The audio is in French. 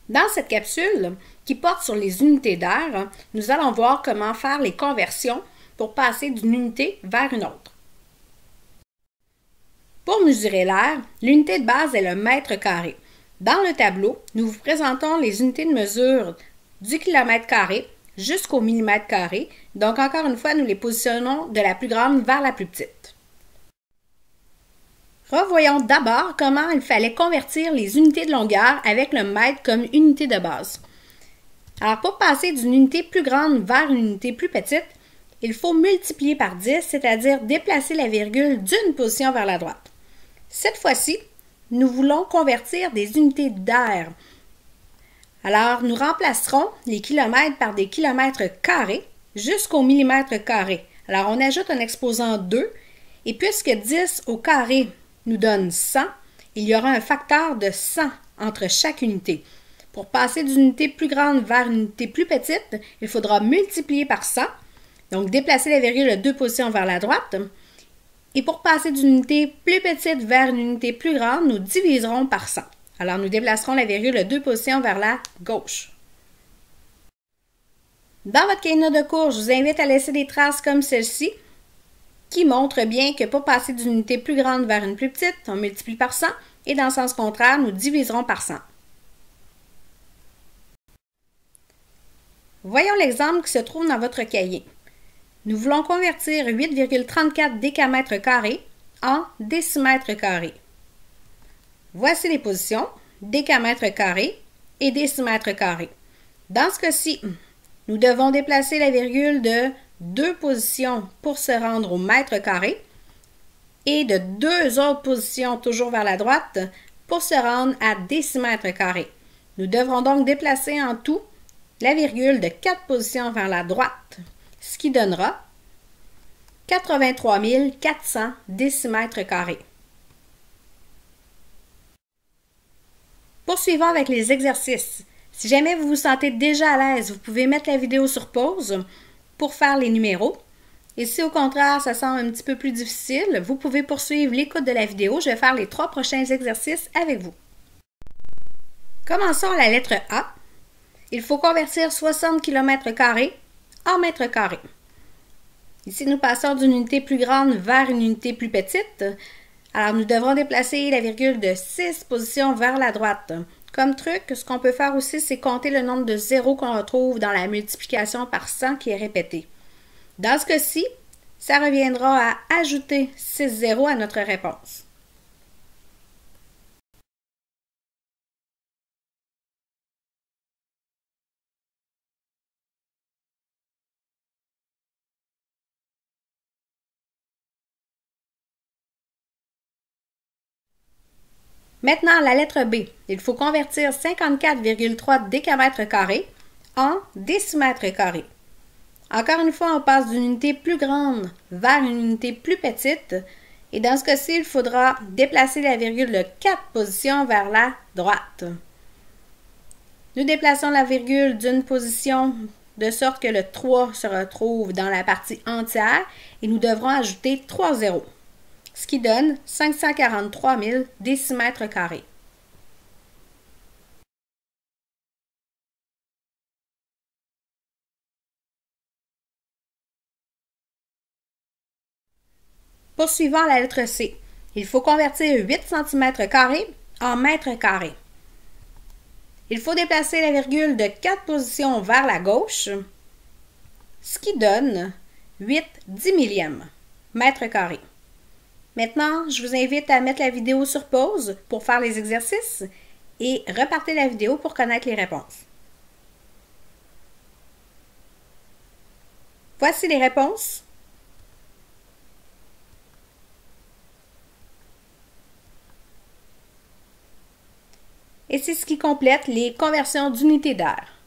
Dans cette capsule qui porte sur les unités d'air, nous allons voir comment faire les conversions pour passer d'une unité vers une autre. Pour mesurer l'air, l'unité de base est le mètre carré. Dans le tableau, nous vous présentons les unités de mesure du kilomètre carré jusqu'au millimètre carré. Donc, encore une fois, nous les positionnons de la plus grande vers la plus petite. Revoyons d'abord comment il fallait convertir les unités de longueur avec le mètre comme unité de base. Alors, pour passer d'une unité plus grande vers une unité plus petite, il faut multiplier par 10, c'est-à-dire déplacer la virgule d'une position vers la droite. Cette fois-ci, nous voulons convertir des unités d'air. Alors, nous remplacerons les kilomètres par des kilomètres carrés jusqu'au millimètre carré. Alors, on ajoute un exposant 2 et puisque 10 au carré nous donne 100, il y aura un facteur de 100 entre chaque unité. Pour passer d'une unité plus grande vers une unité plus petite, il faudra multiplier par 100, donc déplacer la virgule de 2 positions vers la droite. Et pour passer d'une unité plus petite vers une unité plus grande, nous diviserons par 100. Alors, nous déplacerons la virgule de 2 positions vers la gauche. Dans votre cahier de notes de cours, je vous invite à laisser des traces comme celle-ci qui montrent bien que pour passer d'une unité plus grande vers une plus petite, on multiplie par 100 et dans le sens contraire, nous diviserons par 100. Voyons l'exemple qui se trouve dans votre cahier. Nous voulons convertir 8,34 décamètres carrés en décimètres carrés. Voici les positions, décamètres carrés et décimètres carrés. Dans ce cas-ci, nous devons déplacer la virgule de 2 positions pour se rendre au mètre carré et de 2 autres positions toujours vers la droite pour se rendre à décimètres carrés. Nous devrons donc déplacer en tout la virgule de 4 positions vers la droite, ce qui donnera 83 400 décimètres carrés. Poursuivons avec les exercices. Si jamais vous vous sentez déjà à l'aise, vous pouvez mettre la vidéo sur pause pour faire les numéros. Et si au contraire, ça semble un petit peu plus difficile, vous pouvez poursuivre l'écoute de la vidéo. Je vais faire les 3 prochains exercices avec vous. Commençons à la lettre A. Il faut convertir 60 km² en mètres carrés. Ici, nous passons d'une unité plus grande vers une unité plus petite. Alors, nous devrons déplacer la virgule de 6 positions vers la droite. Comme truc, ce qu'on peut faire aussi, c'est compter le nombre de zéros qu'on retrouve dans la multiplication par 100 qui est répété. Dans ce cas-ci, ça reviendra à ajouter 6 zéros à notre réponse. Maintenant, la lettre B. Il faut convertir 54,3 décamètres carrés en décimètres carrés. Encore une fois, on passe d'une unité plus grande vers une unité plus petite. Et dans ce cas-ci, il faudra déplacer la virgule de 4 positions vers la droite. Nous déplaçons la virgule d'une position de sorte que le 3 se retrouve dans la partie entière et nous devrons ajouter 3 zéros, ce qui donne 543 000 décimètres carrés. Poursuivant la lettre C. Il faut convertir 8 cm² en mètres carrés. Il faut déplacer la virgule de 4 positions vers la gauche, ce qui donne 8 dix millièmes mètres carrés. Maintenant, je vous invite à mettre la vidéo sur pause pour faire les exercices et repartez la vidéo pour connaître les réponses. Voici les réponses. Et c'est ce qui complète les conversions d'unités d'air.